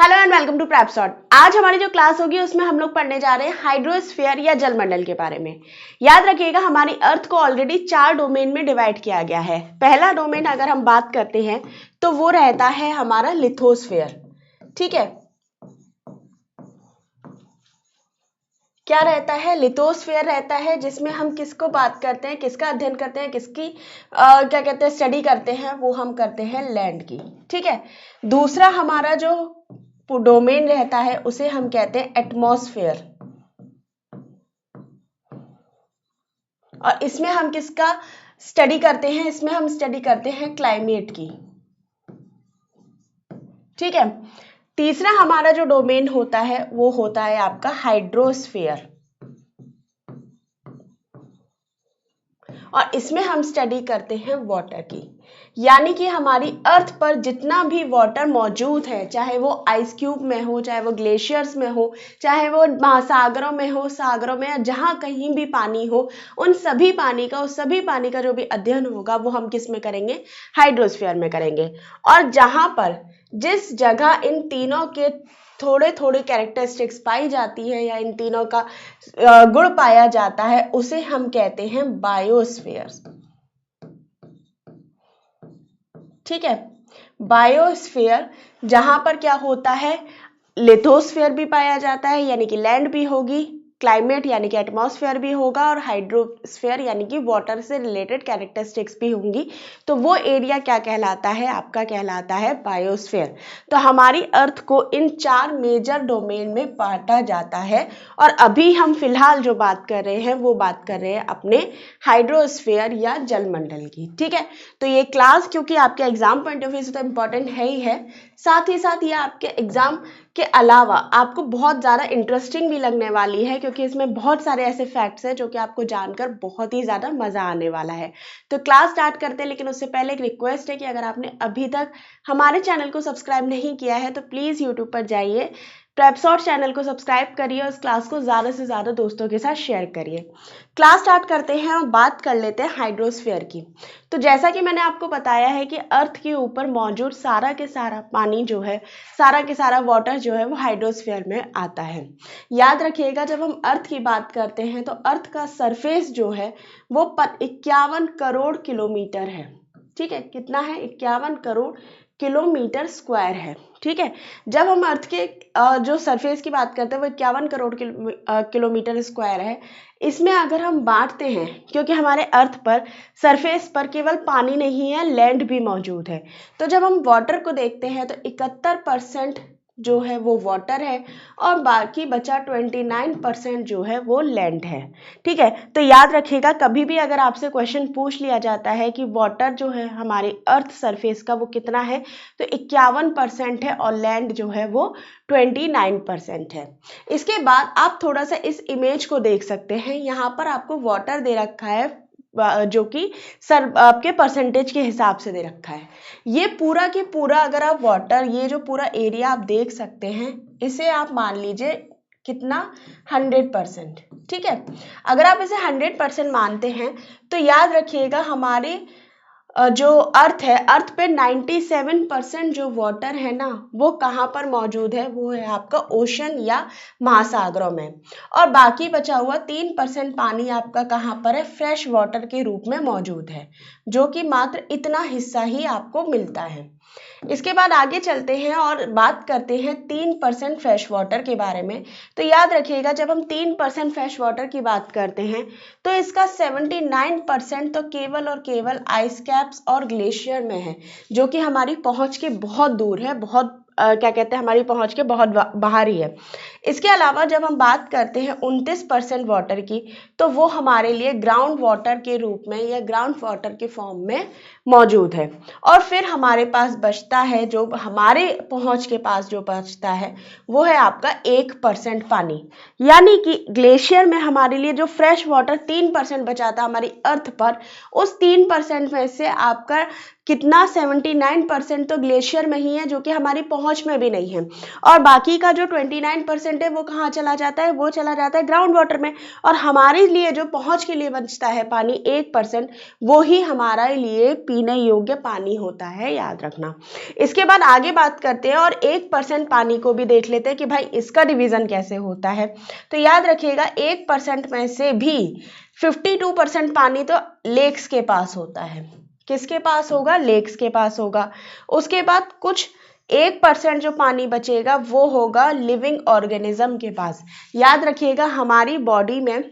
Hello and welcome to Prepsot. आज हमारी जो क्लास होगी उसमें हम लोग पढ़ने जा रहे हैं हाइड्रोस्फीयर या जलमंडल के बारे में। याद रखिएगा हमारी अर्थ को ऑलरेडी 4 डोमेन में डिवाइड किया गया है। पहला डोमेन अगर हम बात करते हैं तो वो रहता है हमारा लिथोस्फीयर। ठीक है, क्या रहता है? लिथोस्फीयर रहता है, जिसमें हम किसको बात करते हैं, किसका अध्ययन करते हैं, किसकी क्या कहते हैं स्टडी करते हैं, वो हम करते हैं लैंड की। ठीक है, दूसरा हमारा जो डोमेन रहता है उसे हम कहते हैं एटमॉस्फेयर, और इसमें हम किसका स्टडी करते हैं? इसमें हम स्टडी करते हैं क्लाइमेट की। ठीक है, तीसरा हमारा जो डोमेन होता है वो होता है आपका हाइड्रोस्फीयर, और इसमें हम स्टडी करते हैं वाटर की। यानी कि हमारी अर्थ पर जितना भी वाटर मौजूद है, चाहे वो आइस क्यूब में हो, चाहे वो ग्लेशियर्स में हो, चाहे वो महासागरों में हो, सागरों में, या जहाँ कहीं भी पानी हो, उन सभी पानी का, उस सभी पानी का जो भी अध्ययन होगा वो हम किस में करेंगे? हाइड्रोस्फीयर में करेंगे। और जहाँ पर जिस जगह इन तीनों के थोड़े थोड़े कैरेक्टरिस्टिक्स पाई जाती है या इन तीनों का गुण पाया जाता है उसे हम कहते हैं बायोस्फीयर। ठीक है, बायोस्फीयर जहां पर क्या होता है, लिथोस्फीयर भी पाया जाता है यानी कि लैंड भी होगी, क्लाइमेट यानी कि एटमॉस्फेयर भी होगा, और हाइड्रोस्फीयर यानी कि वाटर से रिलेटेड कैरेक्टरिस्टिक्स भी होंगी। तो वो एरिया क्या कहलाता है? आपका कहलाता है बायोस्फीयर। तो हमारी अर्थ को इन 4 मेजर डोमेन में बांटा जाता है, और अभी हम फिलहाल जो बात कर रहे हैं वो बात कर रहे हैं अपने हाइड्रोस्फीयर या जलमंडल की। ठीक है, तो ये क्लास क्योंकि आपके एग्जाम पॉइंट ऑफ व्यू से तो इम्पोर्टेंट है ही है, साथ ही साथ ये आपके एग्जाम के अलावा आपको बहुत ज़्यादा इंटरेस्टिंग भी लगने वाली है, क्योंकि इसमें बहुत सारे ऐसे फैक्ट्स हैं जो कि आपको जानकर बहुत ही ज़्यादा मज़ा आने वाला है। तो क्लास स्टार्ट करते हैं, लेकिन उससे पहले एक रिक्वेस्ट है कि अगर आपने अभी तक हमारे चैनल को सब्सक्राइब नहीं किया है तो प्लीज़ यूट्यूब पर जाइए, प्रेपसॉट चैनल को सब्सक्राइब करिए और इस क्लास को ज़्यादा से ज़्यादा दोस्तों के साथ शेयर करिए। क्लास स्टार्ट करते हैं और बात कर लेते हैं हाइड्रोस्फीयर की। तो जैसा कि मैंने आपको बताया है कि अर्थ के ऊपर मौजूद सारा के सारा पानी जो है, सारा के सारा वाटर जो है वो हाइड्रोस्फीयर में आता है। याद रखिएगा जब हम अर्थ की बात करते हैं तो अर्थ का सरफेस जो है वो 51 करोड़ किलोमीटर है। ठीक है, कितना है? 51 करोड़ किलोमीटर स्क्वायर है। ठीक है, जब हम अर्थ के जो सरफेस की बात करते हैं वो 51 करोड़ किलोमीटर स्क्वायर है। इसमें अगर हम बांटते हैं, क्योंकि हमारे अर्थ पर सरफेस पर केवल पानी नहीं है, लैंड भी मौजूद है, तो जब हम वाटर को देखते हैं तो 71% जो है वो वाटर है और बाकी बचा 29% जो है वो लैंड है। ठीक है, तो याद रखिएगा कभी भी अगर आपसे क्वेश्चन पूछ लिया जाता है कि वाटर जो है हमारे अर्थ सरफेस का वो कितना है, तो 51% है और लैंड जो है वो 29% है। इसके बाद आप थोड़ा सा इस इमेज को देख सकते हैं, यहाँ पर आपको वाटर दे रखा है जो कि सर आपके परसेंटेज के हिसाब से दे रखा है। ये पूरा के पूरा अगर आप वाटर, ये जो पूरा एरिया आप देख सकते हैं, इसे आप मान लीजिए कितना? 100%। ठीक है, अगर आप इसे 100% मानते हैं तो याद रखिएगा हमारे जो अर्थ है, अर्थ पे 97% जो वाटर है ना वो कहाँ पर मौजूद है? वो है आपका ओशन या महासागरों में, और बाकी बचा हुआ 3% पानी आपका कहाँ पर है? फ्रेश वाटर के रूप में मौजूद है, जो कि मात्र इतना हिस्सा ही आपको मिलता है। इसके बाद आगे चलते हैं और बात करते हैं 3% फ्रेश वाटर के बारे में। तो याद रखिएगा जब हम 3% फ्रेश वाटर की बात करते हैं तो इसका 79% तो केवल और केवल आइस कैप्स और ग्लेशियर में है, जो कि हमारी पहुंच के बहुत दूर है, बहुत क्या कहते हैं हमारी पहुंच के बहुत बाहर ही है। इसके अलावा जब हम बात करते हैं 29% वाटर की, तो वो हमारे लिए ग्राउंड वाटर के रूप में या ग्राउंड वाटर के फॉर्म में मौजूद है। और फिर हमारे पास बचता है, जो हमारे पहुंच के पास जो बचता है वो है आपका 1% पानी। यानी कि ग्लेशियर में हमारे लिए जो फ्रेश वाटर 3% बचा था हमारी अर्थ पर, उस 3% में से आपका कितना? 79% तो ग्लेशियर में ही है, जो कि हमारी पहुंच में भी नहीं है, और बाकी का जो 29% है वो कहाँ चला जाता है? वो चला जाता है ग्राउंड वाटर में। और हमारे लिए जो पहुंच के लिए बचता है पानी 1%, वो ही हमारे लिए पीने योग्य पानी होता है, याद रखना। इसके बाद आगे बात करते हैं और 1% पानी को भी देख लेते हैं कि भाई इसका डिवीजन कैसे होता है। तो याद रखिएगा 1% में से भी 52% पानी तो लेक्स के पास होता है। किसके पास होगा? लेक्स के पास होगा। उसके बाद कुछ 1% जो पानी बचेगा वो होगा लिविंग ऑर्गेनिज्म के पास। याद रखिएगा हमारी बॉडी में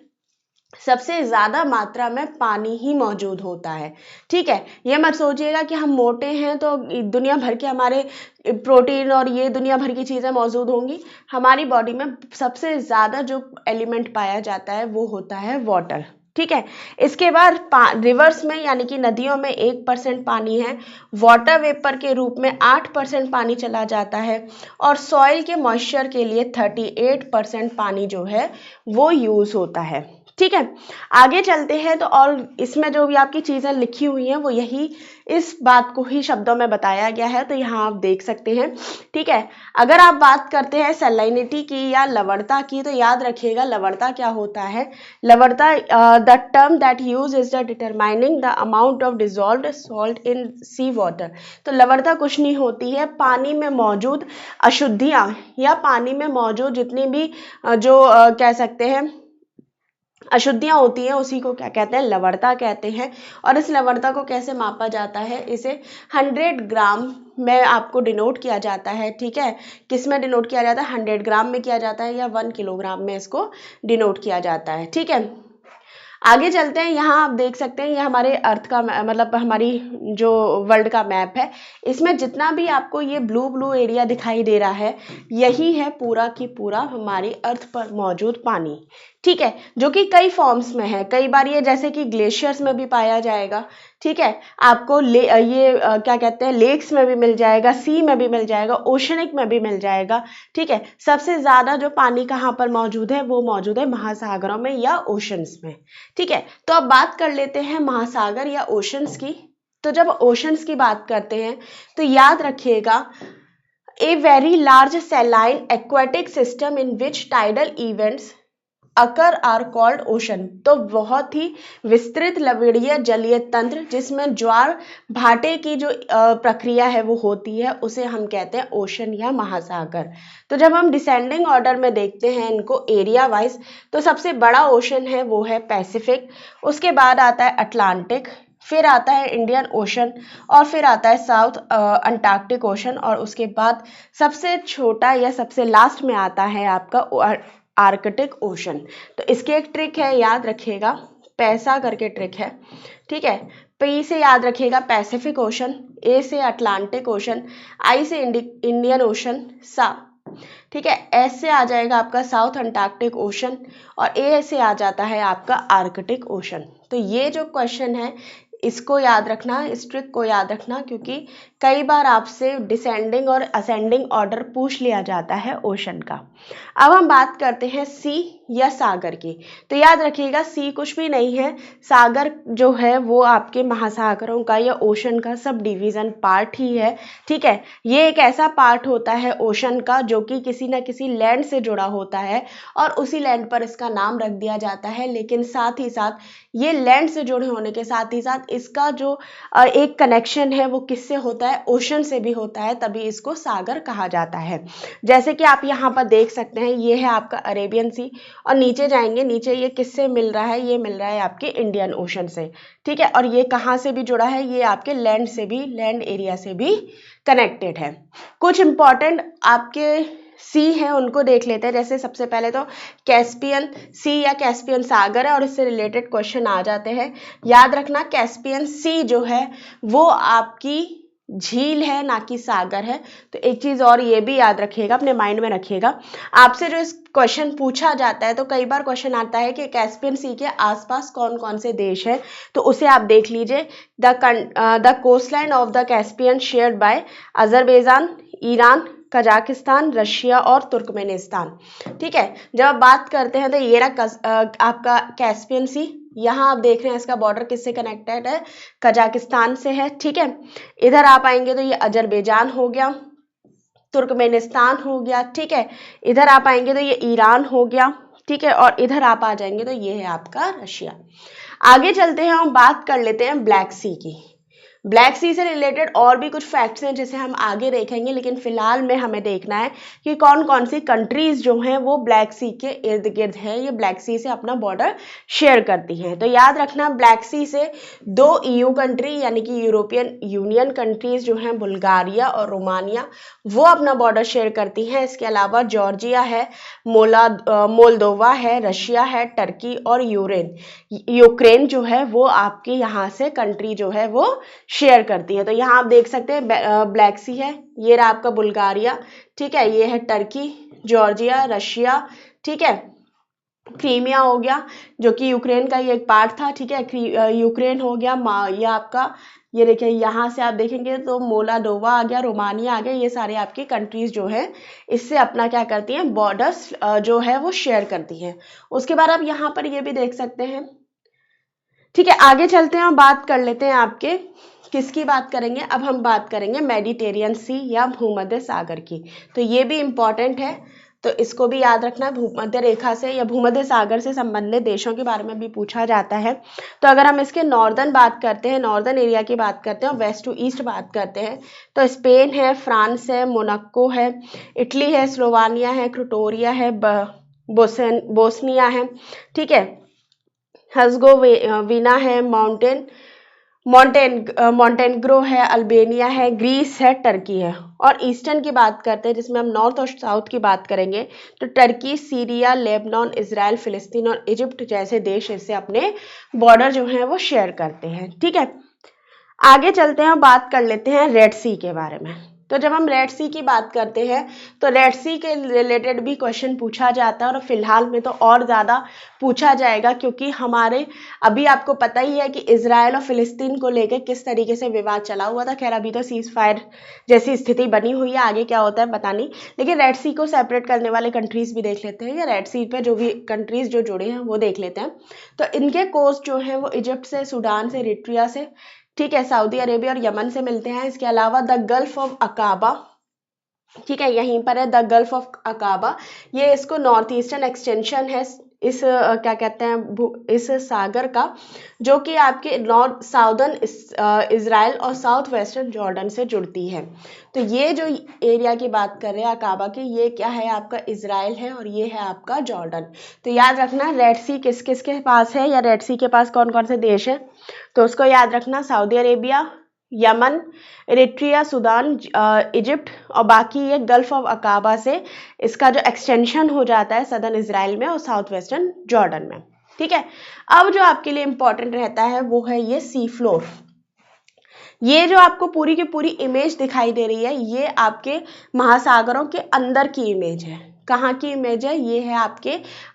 सबसे ज्यादा मात्रा में पानी ही मौजूद होता है, ठीक है। ये मत सोचिएगा कि हम मोटे हैं तो दुनिया भर के हमारे प्रोटीन और ये दुनिया भर की चीजें मौजूद होंगी। हमारी बॉडी में सबसे ज्यादा जो एलिमेंट पाया जाता है वो होता है वाटर, ठीक है। इसके बाद रिवर्स में यानी कि नदियों में 1% पानी है, वाटर वेपर के रूप में 8% पानी चला जाता है और सॉइल के मॉइस्चर के लिए 38% पानी जो है वो यूज होता है, ठीक है। आगे चलते हैं तो और इसमें जो भी आपकी चीजें लिखी हुई हैं वो यही इस बात को ही शब्दों में बताया गया है, तो यहाँ आप देख सकते हैं, ठीक है। अगर आप बात करते हैं सैलिनिटी की या लवणता की, तो याद रखिएगा लवणता क्या होता है। लवणता the term that use is the determining the amount of dissolved salt in sea water. तो लवणता कुछ नहीं होती है, पानी में मौजूद अशुद्धियां या पानी में मौजूद जितनी भी जो कह सकते हैं अशुद्धियां होती हैं उसी को क्या कहते हैं? लवणता कहते हैं। और इस लवणता को कैसे मापा जाता है? इसे 100 ग्राम में आपको डिनोट किया जाता है, ठीक है। किस में डिनोट किया जाता है? 100 ग्राम में किया जाता है या 1 किलोग्राम में इसको डिनोट किया जाता है, ठीक है। आगे चलते हैं, यहाँ आप देख सकते हैं ये हमारे अर्थ का मतलब हमारी जो वर्ल्ड का मैप है, इसमें जितना भी आपको ये ब्लू एरिया दिखाई दे रहा है यही है पूरा की पूरा हमारी अर्थ पर मौजूद पानी, ठीक है, जो कि कई फॉर्म्स में है। कई बार ये जैसे कि ग्लेशियर्स में भी पाया जाएगा, ठीक है। आपको क्या कहते हैं लेक्स में भी मिल जाएगा, सी में भी मिल जाएगा, ओशनिक में भी मिल जाएगा, ठीक है। सबसे ज्यादा जो पानी कहाँ पर मौजूद है वो मौजूद है महासागरों में या ओशंस में, ठीक है। तो अब बात कर लेते हैं महासागर या ओशंस की। तो जब ओशंस की बात करते हैं तो याद रखिएगा a very large saline aquatic system in which tidal events occur are called ocean. तो बहुत ही विस्तृत लवणीय जलीय तंत्र जिसमें ज्वार भाटे की जो प्रक्रिया है वो होती है उसे हम कहते हैं ओशन या महासागर। तो जब हम डिसेंडिंग ऑर्डर में देखते हैं इनको एरिया वाइज, तो सबसे बड़ा ओशन है वो है पैसिफिक, उसके बाद आता है अटलांटिक, फिर आता है इंडियन ओशन और फिर आता है साउथ अंटार्कटिक ओशन, और उसके बाद सबसे छोटा या सबसे लास्ट में आता है आपका आर्कटिक ओशन। तो इसकी एक ट्रिक है, याद रखिएगा, पैसा करके ट्रिक है, ठीक है। पी से याद रखिएगा पैसिफिक ओशन, ए से अटलांटिक ओशन, आई से इंडियन ओशन, सा, ठीक है, एस से आ जाएगा आपका साउथ अंटार्कटिक ओशन और ए से आ जाता है आपका आर्कटिक ओशन। तो ये जो क्वेश्चन है इसको याद रखना, इस ट्रिक को याद रखना, क्योंकि कई बार आपसे डिसेंडिंग और असेंडिंग ऑर्डर पूछ लिया जाता है ओशन का। अब हम बात करते हैं सी या सागर की। तो याद रखिएगा सी कुछ भी नहीं है, सागर जो है वो आपके महासागरों का या ओशन का सब डिवीजन पार्ट ही है, ठीक है। ये एक ऐसा पार्ट होता है ओशन का जो कि किसी न किसी लैंड से जुड़ा होता है और उसी लैंड पर इसका नाम रख दिया जाता है, लेकिन साथ ही साथ ये लैंड से जुड़े होने के साथ ही साथ इसका जो एक कनेक्शन है वो किससे होता है? ओशन से भी होता है, तभी इसको सागर कहा जाता है। जैसे कि आप यहाँ पर देख सकते हैं ये है आपका अरेबियन सी, और नीचे जाएंगे, नीचे ये किससे मिल रहा है? ये मिल रहा है आपके इंडियन ओशन से, ठीक है। और ये कहाँ से भी जुड़ा है? ये आपके लैंड से भी, लैंड एरिया से भी कनेक्टेड है। कुछ इंपॉर्टेंट आपके सी है उनको देख लेते हैं। जैसे सबसे पहले तो कैस्पियन सी या कैस्पियन सागर है और इससे रिलेटेड क्वेश्चन आ जाते हैं। याद रखना कैस्पियन सी जो है वो आपकी झील है ना कि सागर है। तो एक चीज और ये भी याद रखिएगा, अपने माइंड में रखिएगा, आपसे जो इस क्वेश्चन पूछा जाता है तो कई बार क्वेश्चन आता है कि कैस्पियन सी के आसपास कौन कौन से देश हैं, तो उसे आप देख लीजिए। The coastline of the Caspian shared by Azerbaijan, Iran, Kazakhstan, Russia और तुर्कमेनिस्तान, ठीक है। जब आप बात करते हैं तो ये रहा आपका कैस्पियन सी, यहाँ आप देख रहे हैं इसका बॉर्डर किससे कनेक्टेड है? कजाकिस्तान से है, ठीक है। इधर आप आएंगे तो ये अजरबैजान हो गया, तुर्कमेनिस्तान हो गया, ठीक है। इधर आप आएंगे तो ये ईरान हो गया, ठीक है। और इधर आप आ जाएंगे तो ये है आपका रशिया। आगे चलते हैं, हम बात कर लेते हैं ब्लैक सी की। ब्लैक सी से रिलेटेड और भी कुछ फैक्ट्स हैं जिसे हम आगे देखेंगे, लेकिन फिलहाल में हमें देखना है कि कौन कौन सी कंट्रीज जो हैं वो ब्लैक सी के इर्द गिर्द है, ये ब्लैक सी से अपना बॉर्डर शेयर करती हैं। तो याद रखना, ब्लैक सी से 2 EU कंट्री यानी कि यूरोपियन यूनियन कंट्रीज जो हैं बुल्गारिया और रोमानिया, वो अपना बॉर्डर शेयर करती हैं। इसके अलावा जॉर्जिया है, मोल्दोवा है, रशिया है, टर्की और यूक्रेन जो है वो आपके यहाँ से कंट्री जो है वो शेयर करती है। तो यहाँ आप देख सकते हैं ब्लैक सी है, ये रहा आपका बुल्गारिया, ठीक है, ये है टर्की, जॉर्जिया, रशिया, ठीक है, क्रीमिया हो गया जो कि यूक्रेन का ही एक पार्ट था, ठीक है, यूक्रेन हो गया, ये आपका, ये देखिए यहाँ से आप देखेंगे तो मोल्दोवा आ गया, रोमानिया आ गया, ये सारे आपकी कंट्रीज जो है इससे अपना क्या करती हैं, बॉर्डर्स जो है वो शेयर करती हैं। उसके बाद आप यहाँ पर ये भी देख सकते हैं, ठीक है। आगे चलते हैं और बात कर लेते हैं आपके, किसकी बात करेंगे, अब हम बात करेंगे मेडिटेरियन सी या भूमध्य सागर की। तो ये भी इंपॉर्टेंट है, तो इसको भी याद रखना, भूमध्य रेखा से या भूमध्य सागर से संबंधित देशों के बारे में भी पूछा जाता है। तो अगर हम इसके नॉर्दर्न बात करते हैं, नॉर्दर्न एरिया की बात करते हैं और वेस्ट टू ईस्ट बात करते हैं, तो स्पेन है, फ्रांस है, मोनाको है, इटली है, स्लोवानिया है, क्रोटोरिया है, बोस्निया है, ठीक है, हर्ज़गोविना है, मॉन्टेनेग्रो है, अल्बानिया है, ग्रीस है, टर्की है। और ईस्टर्न की बात करते हैं जिसमें हम नॉर्थ और साउथ की बात करेंगे, तो टर्की, सीरिया, लेबनान, इजराइल, फिलिस्तीन और इजिप्ट जैसे देश इससे अपने बॉर्डर जो है वो शेयर करते हैं, ठीक है। आगे चलते हैं और बात कर लेते हैं रेड सी के बारे में। तो जब हम रेड सी की बात करते हैं तो रेड सी के रिलेटेड भी क्वेश्चन पूछा जाता है, और फिलहाल में तो और ज़्यादा पूछा जाएगा, क्योंकि हमारे अभी आपको पता ही है कि इजराइल और फिलिस्तीन को लेकर किस तरीके से विवाद चला हुआ था। खैर अभी तो सीज फायर जैसी स्थिति बनी हुई है, आगे क्या होता है पता नहीं, लेकिन रेड सी को सेपरेट करने वाले कंट्रीज भी देख लेते हैं, या रेड सी पे जो भी कंट्रीज जो जुड़े हैं वो देख लेते हैं। तो इनके कोस्ट जो है वो इजिप्ट से, सूडान से, इरिट्रिया से, ठीक है, सऊदी अरेबिया और यमन से मिलते हैं। इसके अलावा द गल्फ ऑफ अकाबा, ठीक है, यहीं पर है द गल्फ ऑफ अकाबा, ये इसको नॉर्थ ईस्टर्न एक्सटेंशन है इस क्या कहते हैं इस सागर का, जो कि आपके नॉर्थ साउदर्न इजराइल और साउथ वेस्टर्न जॉर्डन से जुड़ती है। तो ये जो एरिया की बात कर रहे हैं अकाबा की, ये क्या है आपका, इजराइल है, और ये है आपका जॉर्डन। तो याद रखना रेड सी किस किस के पास है, या रेड सी के पास कौन कौन से देश है, तो उसको याद रखना, Saudi Arabia, Yemen, Eritrea, Sudan, Egypt, और बाकी ये गल्फ ऑफ अकाबा से इसका जो एक्सटेंशन हो जाता है सदर्न इजराइल में और साउथ वेस्टर्न जॉर्डन में, ठीक है। अब जो आपके लिए इंपॉर्टेंट रहता है वो है ये सी फ्लोर। ये जो आपको पूरी की पूरी इमेज दिखाई दे रही है, ये आपके महासागरों के अंदर की इमेज है। कहाँ की इमेज है, ये है आपके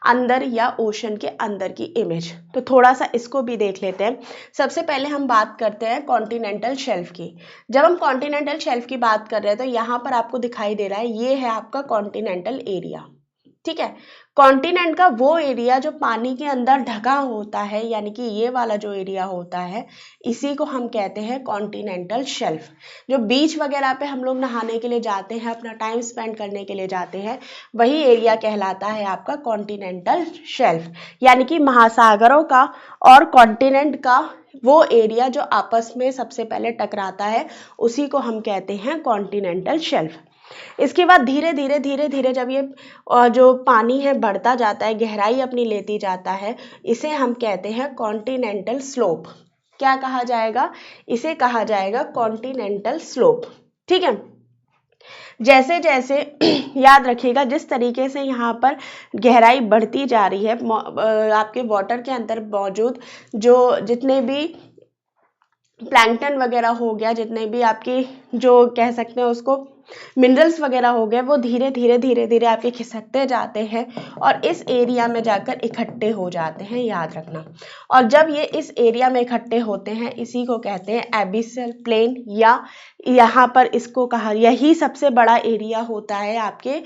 अंदर या ओशन के अंदर की इमेज। तो थोड़ा सा इसको भी देख लेते हैं। सबसे पहले हम बात करते हैं कॉन्टिनेंटल शेल्फ की। जब हम कॉन्टिनेंटल शेल्फ की बात कर रहे हैं तो यहाँ पर आपको दिखाई दे रहा है, ये है आपका कॉन्टिनेंटल एरिया, ठीक है। कॉन्टिनेंट का वो एरिया जो पानी के अंदर ढका होता है, यानी कि ये वाला जो एरिया होता है, इसी को हम कहते हैं कॉन्टिनेंटल शेल्फ। जो बीच वगैरह पे हम लोग नहाने के लिए जाते हैं, अपना टाइम स्पेंड करने के लिए जाते हैं, वही एरिया कहलाता है आपका कॉन्टिनेंटल शेल्फ, यानी कि महासागरों का और कॉन्टिनेंट का वो एरिया जो आपस में सबसे पहले टकराता है, उसी को हम कहते हैं कॉन्टिनेंटल शेल्फ। इसके बाद धीरे धीरे जब ये जो पानी है बढ़ता जाता है, गहराई अपनी लेती जाता है, इसे हम कहते हैं कॉन्टिनेंटल स्लोप। क्या कहा जाएगा, इसे कहा जाएगा कॉन्टिनेंटल स्लोप, ठीक है। जैसे जैसे याद रखिएगा, जिस तरीके से यहाँ पर गहराई बढ़ती जा रही है, आपके वाटर के अंदर मौजूद जो जितने भी प्लैंकटन वगैरह हो गया, जितने भी आपकी जो कह सकते हैं उसको मिनरल्स वगैरह हो गए, वो धीरे धीरे आपके खिसकते जाते हैं और इस एरिया में जाकर इकट्ठे हो जाते हैं, याद रखना। और जब ये इस एरिया में इकट्ठे होते हैं, इसी को कहते हैं एबिसल प्लेन, या यहाँ पर इसको कहा, यही सबसे बड़ा एरिया होता है आपके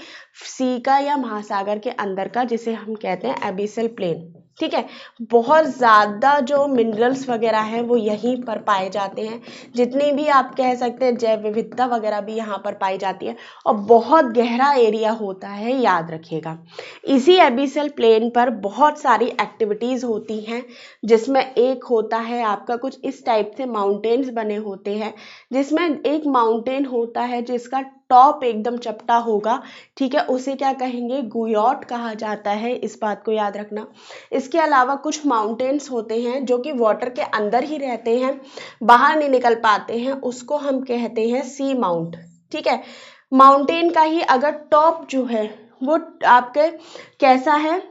सी का या महासागर के अंदर का, जिसे हम कहते हैं एबिसल प्लेन। ठीक है। बहुत ज़्यादा जो मिनरल्स वगैरह हैं वो यहीं पर पाए जाते हैं, जितनी भी आप कह सकते हैं जैव विविधता वगैरह भी यहाँ पर पाई जाती है, और बहुत गहरा एरिया होता है, याद रखिएगा। इसी एबिसल प्लेन पर बहुत सारी एक्टिविटीज़ होती हैं, जिसमें एक होता है आपका कुछ इस टाइप से माउंटेन्स बने होते हैं, जिसमें एक माउंटेन होता है जिसका टॉप एकदम चपटा होगा, ठीक है, उसे क्या कहेंगे, गुयोट कहा जाता है, इस बात को याद रखना। इसके अलावा कुछ माउंटेन्स होते हैं जो कि वाटर के अंदर ही रहते हैं, बाहर नहीं निकल पाते हैं, उसको हम कहते हैं सी माउंट, ठीक है। माउंटेन का ही अगर टॉप जो है वो आपके कैसा है,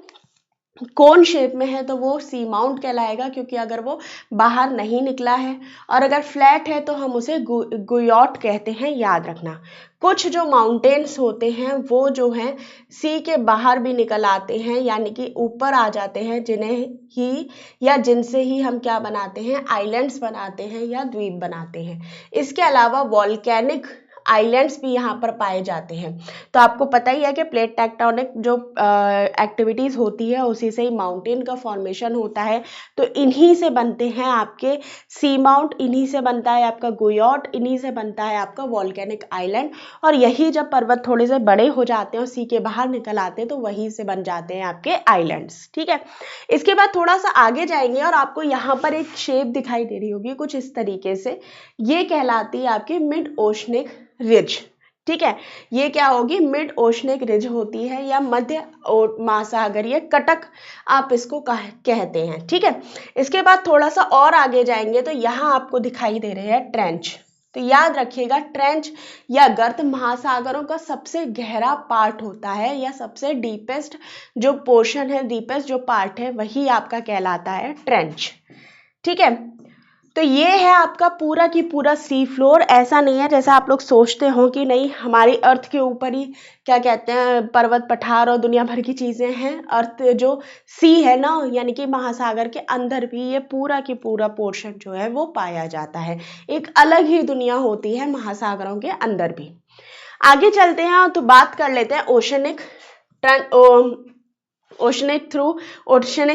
कोन शेप में है, तो वो सी माउंट कहलाएगा, क्योंकि अगर वो बाहर नहीं निकला है, और अगर फ्लैट है तो हम उसे गुयोट कहते हैं, याद रखना। कुछ जो माउंटेन्स होते हैं वो जो हैं सी के बाहर भी निकल आते हैं, यानी कि ऊपर आ जाते हैं, जिन्हें ही या जिनसे ही हम क्या बनाते हैं, आइलैंड्स बनाते हैं या द्वीप बनाते हैं। इसके अलावा वॉल्केनिक आइलैंड्स भी यहाँ पर पाए जाते हैं। तो आपको पता ही है कि प्लेट टेक्टोनिक जो एक्टिविटीज़ होती है उसी से ही माउंटेन का फॉर्मेशन होता है। तो इन्हीं से बनते हैं आपके सी माउंट, इन्हीं से बनता है आपका गुयोट, इन्हीं से बनता है आपका वॉल्केनिक आइलैंड, और यही जब पर्वत थोड़े से बड़े हो जाते हैं और सी के बाहर निकल आते हैं तो वहीं से बन जाते हैं आपके आइलैंड्स, ठीक है। इसके बाद थोड़ा सा आगे जाएंगे और आपको यहाँ पर एक शेप दिखाई दे रही होगी कुछ इस तरीके से, ये कहलाती है आपकी मिड ओशनिक रिज, ठीक है। ये क्या होगी, मिड ओशनिक रिज होती है, या मध्य महासागरीय कटक आप इसको कहते हैं, ठीक है। इसके बाद थोड़ा सा और आगे जाएंगे तो यहाँ आपको दिखाई दे रहे हैं ट्रेंच। तो याद रखिएगा, ट्रेंच या गर्त महासागरों का सबसे गहरा पार्ट होता है, या सबसे डीपेस्ट जो पोर्शन है, डीपेस्ट जो पार्ट है, वही आपका कहलाता है ट्रेंच, ठीक है। तो ये है आपका पूरा की पूरा सी फ्लोर। ऐसा नहीं है जैसा आप लोग सोचते हो कि नहीं हमारी अर्थ के ऊपर ही क्या कहते हैं पर्वत पठार और दुनिया भर की चीज़ें हैं। अर्थ जो सी है ना, यानी कि महासागर के अंदर भी ये पूरा की पूरा पोर्शन जो है वो पाया जाता है। एक अलग ही दुनिया होती है महासागरों के अंदर भी। आगे चलते हैं तो बात कर लेते हैं ओशनिक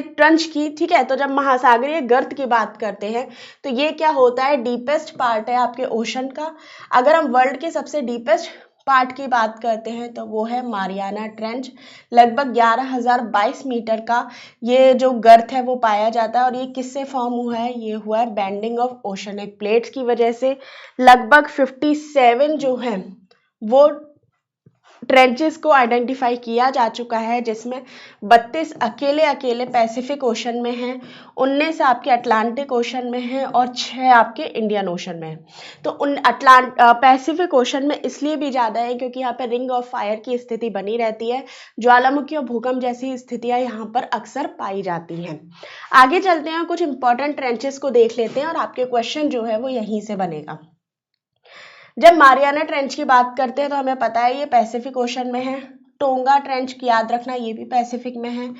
ट्रंच की, ठीक है। तो जब महासागरीय गर्त की बात करते हैं तो ये क्या होता है, डीपेस्ट पार्ट है आपके ओशन का। अगर हम वर्ल्ड के सबसे डीपेस्ट पार्ट की बात करते हैं तो वो है मारियाना ट्रेंच। लगभग 11,022 मीटर का ये जो गर्त है वो पाया जाता है, और ये किससे फॉर्म हुआ है, ये हुआ है बेंडिंग ऑफ ओशनिक प्लेट्स की वजह से। लगभग 57 जो है वो ट्रेंचेस को आइडेंटिफाई किया जा चुका है, जिसमें 32 अकेले पैसिफिक ओशन में हैं, 19 आपके अटलांटिक ओशन में हैं, और 6 आपके इंडियन ओशन में हैं। तो उन पैसिफिक ओशन में इसलिए भी ज़्यादा है क्योंकि यहाँ पे रिंग ऑफ फायर की स्थिति बनी रहती है, ज्वालामुखी और भूकंप जैसी स्थितियाँ यहाँ पर अक्सर पाई जाती हैं। आगे चलते हैं, कुछ इंपॉर्टेंट ट्रेंचेस को देख लेते हैं, और आपके क्वेश्चन जो है वो यहीं से बनेगा। जब मारियाना ट्रेंच की बात करते हैं तो हमें पता है ये पैसिफिक ओशन में है। टोंगा ट्रेंच की याद रखना, ये भी पैसिफिक में है।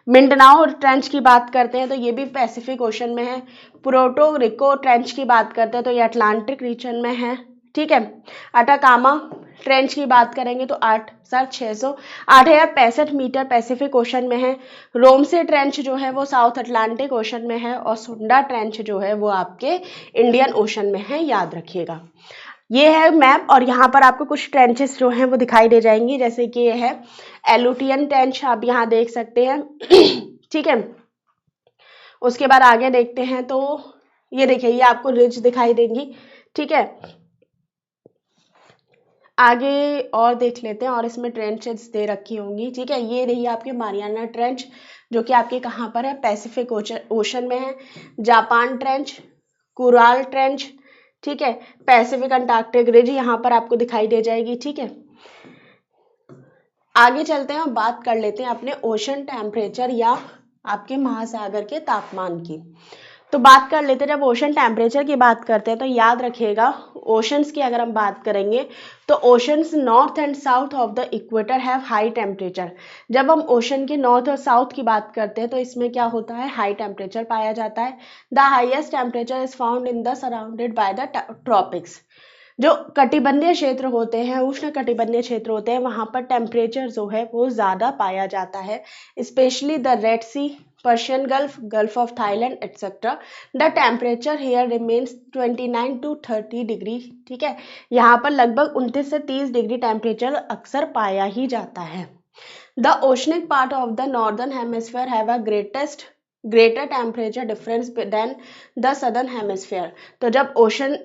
मिंडनाओ ट्रेंच की बात करते हैं तो ये भी पैसिफिक ओशन में है। पुर्टो रिको ट्रेंच की बात करते हैं तो ये अटलांटिक रीजन में है, ठीक है। अटाकामा ट्रेंच की बात करेंगे तो 8,65 मीटर पैसिफिक ओशन में है। रोमसे ट्रेंच जो है वो साउथ अटलांटिक ओशन में है, और सुंडा ट्रेंच जो है वो आपके इंडियन ओशन में है, याद रखिएगा। ये है मैप, और यहाँ पर आपको कुछ ट्रेंचेस जो हैं वो दिखाई दे जाएंगी, जैसे कि ये है एलुटियन ट्रेंच, आप यहाँ देख सकते हैं ठीक है। उसके बाद आगे देखते हैं तो ये देखिए, ये आपको रिज दिखाई देंगी, ठीक है। आगे और देख लेते हैं, और इसमें ट्रेंचेस दे रखी होंगी, ठीक है। ये रही आपके मारियाना ट्रेंच, जो कि आपके कहाँ पर है, पैसिफिक ओशन में है। जापान ट्रेंच, कुराल ट्रेंच, ठीक है। पैसिफिक अंटार्कटिक रिज यहाँ पर आपको दिखाई दे जाएगी, ठीक है। आगे चलते हैं और बात कर लेते हैं अपने ओशन टेम्परेचर या आपके महासागर के तापमान की। तो बात कर लेते हैं, जब ओशन टेम्परेचर की बात करते हैं तो याद रखिएगा, ओशंस की अगर हम बात करेंगे तो oceans north and south of the equator have high temperature. जब हम ओशन के नॉर्थ और साउथ की बात करते हैं तो इसमें क्या होता है, हाई टेम्परेचर पाया जाता है। The highest temperature is found in the surrounded by the tropics. जो कटिबंधीय क्षेत्र होते हैं, उष्ण कटिबंधीय क्षेत्र होते हैं, वहां पर टेम्परेचर जो है वो ज्यादा पाया जाता है, specially the red sea, Persian gulf, gulf of Thailand etcetera. The temperature here remains 29 to 30 degree. ठीक है, यहाँ पर लगभग 29 से 30 डिग्री टेम्परेचर अक्सर पाया ही जाता है। The oceanic part of the northern hemisphere have a greater temperature difference than the southern hemisphere. तो जब ओशन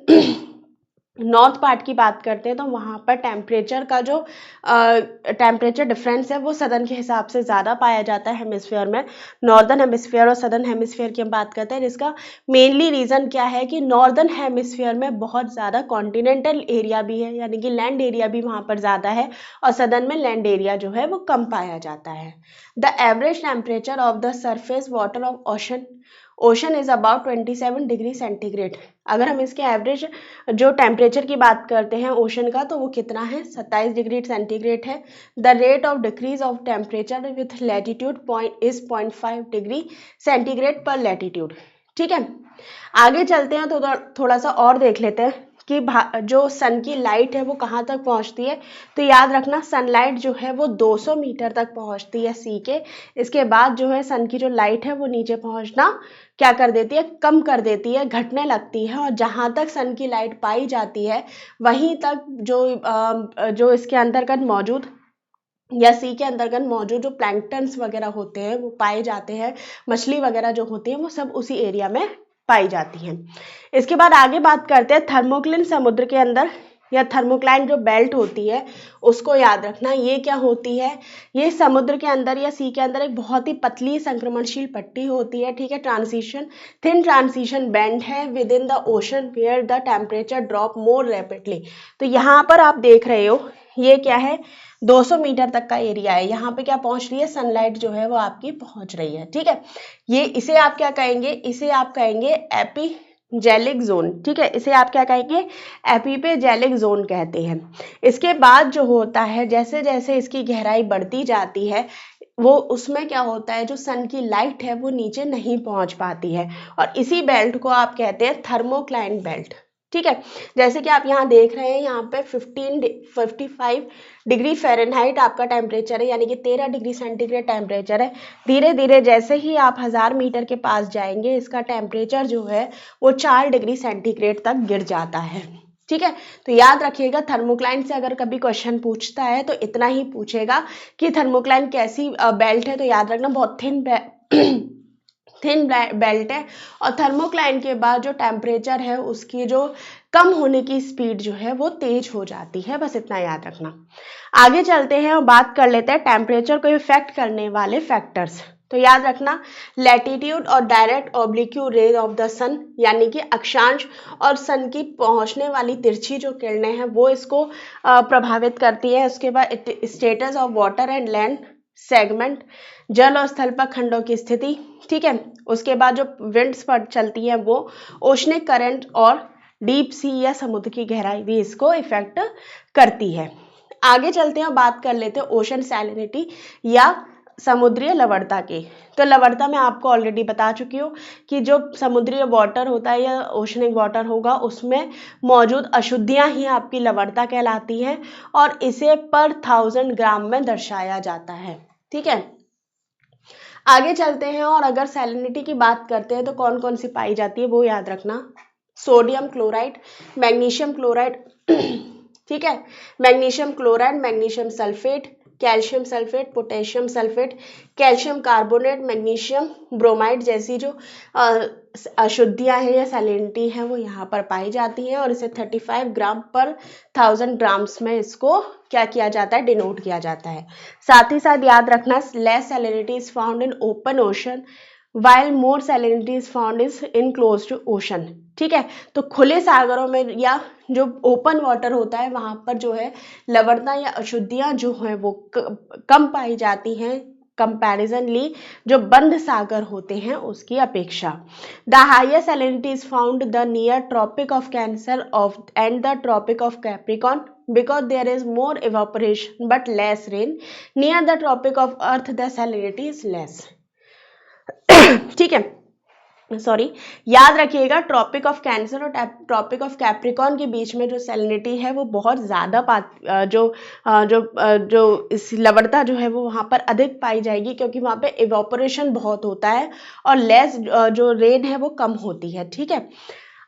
नॉर्थ पार्ट की बात करते हैं तो वहाँ पर टेम्परेचर का जो टेम्परेचर डिफरेंस है वो सदर्न के हिसाब से ज़्यादा पाया जाता है हेमिस्फीयर में। नॉर्दर्न हेमिस्फीयर और सदर्न हेमिस्फीयर की हम बात करते हैं, जिसका मेनली रीज़न क्या है कि नॉर्दर्न हेमिस्फीयर में बहुत ज़्यादा कॉन्टिनेंटल एरिया भी है, यानी कि लैंड एरिया भी वहाँ पर ज़्यादा है, और सदर्न में लैंड एरिया जो है वो कम पाया जाता है। The average temperature of the surface water of ocean is about 27 degree centigrade. अगर हम इसके एवरेज जो टेम्परेचर की बात करते हैं ओशन का, तो वो कितना है, 27 डिग्री सेंटीग्रेड है। The rate of decrease of temperature with latitude is 0.5 degree centigrade पर लैटिट्यूड। ठीक है, आगे चलते हैं तो थोड़ा सा और देख लेते हैं कि जो सन की लाइट है वो कहाँ तक पहुँचती है। तो याद रखना, सनलाइट जो है वो 200 मीटर तक पहुँचती है सी के। इसके बाद जो है सन की जो लाइट है वो नीचे पहुँचना क्या कर देती है, कम कर देती है, घटने लगती है, और जहाँ तक सन की लाइट पाई जाती है वहीं तक जो इसके अंतर्गत मौजूद या सी के अंतर्गत मौजूद जो प्लैंक्टन्स वगैरह होते हैं वो पाए जाते हैं, मछली वगैरह जो होती है वो सब उसी एरिया में पाई जाती हैं। इसके बाद आगे बात करते हैं थर्मोक्लिन समुद्र के अंदर या थर्मोक्लाइन जो बेल्ट होती है उसको याद रखना। ये क्या होती है, ये समुद्र के अंदर या सी के अंदर एक बहुत ही पतली संक्रमणशील पट्टी होती है। ठीक है, थिन ट्रांजिशन बैंड है within the ocean where the temperature drop more rapidly. तो यहाँ पर आप देख रहे हो ये क्या है, 200 मीटर तक का एरिया है, यहाँ पे क्या पहुंच रही है, सनलाइट जो है वो आपकी पहुंच रही है। ठीक है, ये इसे आप क्या कहेंगे, इसे आप कहेंगे एपिजेलिक जोन। ठीक है, इसे आप क्या कहेंगे, एपिजेलिक जोन कहते हैं। इसके बाद जो होता है, जैसे जैसे इसकी गहराई बढ़ती जाती है वो उसमें क्या होता है, जो सन की लाइट है वो नीचे नहीं पहुंच पाती है, और इसी बेल्ट को आप कहते हैं थर्मोक्लाइन बेल्ट। ठीक है, जैसे कि आप यहाँ देख रहे हैं, यहाँ पे 55 डिग्री फ़ारेनहाइट आपका टेम्परेचर है, यानी कि 13 डिग्री सेंटीग्रेड टेम्परेचर है। धीरे धीरे जैसे ही आप 1000 मीटर के पास जाएंगे इसका टेम्परेचर जो है वो 4 डिग्री सेंटीग्रेड तक गिर जाता है। ठीक है, तो याद रखिएगा थर्मोक्लाइन से अगर कभी क्वेश्चन पूछता है तो इतना ही पूछेगा कि थर्मोक्लाइन कैसी बेल्ट है। तो याद रखना बहुत थिन बेल्ट है, और थर्मोक्लाइन के बाद जो टेम्परेचर है उसकी जो कम होने की स्पीड जो है वो तेज हो जाती है, बस इतना याद रखना। आगे चलते हैं और बात कर लेते हैं टेम्परेचर को इफेक्ट करने वाले फैक्टर्स। तो याद रखना, लैटिट्यूड और डायरेक्ट ऑब्लिक्यू रेज ऑफ द सन, यानी कि अक्षांश और सन की पहुंचने वाली तिरछी जो किरणें हैं वो इसको प्रभावित करती है। उसके बाद status of water and land segment, जल और स्थल पर खंडों की स्थिति। ठीक है, उसके बाद जो विंड्स पर चलती हैं वो ओशनिक करंट और डीप सी या समुद्र की गहराई भी इसको इफेक्ट करती है। आगे चलते हैं और बात कर लेते हैं ओशन सैलिनिटी या समुद्रीय लवणता की। तो लवणता मैं आपको ऑलरेडी बता चुकी हूँ कि जो समुद्रीय वाटर होता है या ओशनिक वाटर होगा उसमें मौजूद अशुद्धियाँ ही आपकी लवणता कहलाती हैं, और इसे पर 1000 ग्राम में दर्शाया जाता है। ठीक है, आगे चलते हैं और अगर सैलिनिटी की बात करते हैं तो कौन कौन सी पाई जाती है वो याद रखना। सोडियम क्लोराइड, मैग्नीशियम क्लोराइड, ठीक है, magnesium chloride, magnesium sulphate, calcium sulphate, potassium sulphate, calcium carbonate, magnesium bromide जैसी जो अशुद्धियाँ हैं या सैलिनिटी है वो यहाँ पर पाई जाती हैं, और इसे 35 ग्राम पर 1000 ग्राम्स में इसको क्या किया जाता है, डिनोट किया जाता है। साथ ही साथ याद रखना, less salinity is found in open ocean while more salinity is found is in closed ocean। ठीक है, तो खुले सागरों में या जो ओपन वाटर होता है वहां पर जो है लवणता या अशुद्धियां जो है वो कम पाई जाती हैं कंपैरिजनली जो बंद सागर होते हैं उसकी अपेक्षा। The highest salinity is found the near tropic of Cancer of and the tropic of Capricorn because there is more evaporation but less rain. Near the tropic of earth the salinity is less। ठीक है, sorry, याद रखिएगा tropic of cancer और tropic of Capricorn के बीच में जो salinity है वो बहुत ज़्यादा जो इस लवणता जो है वो वहाँ पर अधिक पाई जाएगी, क्योंकि वहाँ पे इवोपोरेशन बहुत होता है और लेस जो रेन है वो कम होती है। ठीक है,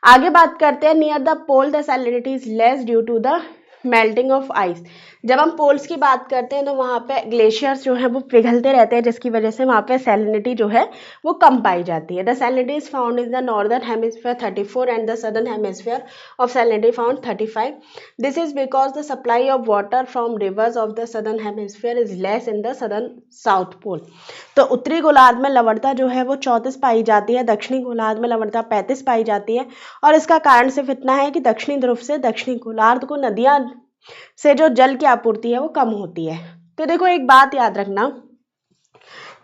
आगे बात करते हैं, near the pole the salinity is less due to the melting of ice. जब हम पोल्स की बात करते हैं तो वहाँ पे ग्लेशियर्स जो है वो पिघलते रहते हैं, जिसकी वजह से वहाँ पे सैलिनिटी जो है वो कम पाई जाती है। The salinity is found in the northern hemisphere 34 and the southern hemisphere of salinity found 35। This is because the supply of water from rivers of the southern hemisphere is less in the southern south pole. तो उत्तरी गोलार्ध में लवणता जो है वो 34 पाई जाती है, दक्षिणी गोलार्ध में लवणता 35 पाई जाती है, और इसका कारण सिर्फ इतना है कि दक्षिणी ध्रुव से दक्षिणी गोलार्ध को नदियां से जो जल की आपूर्ति है वो कम होती है। तो देखो एक बात याद रखना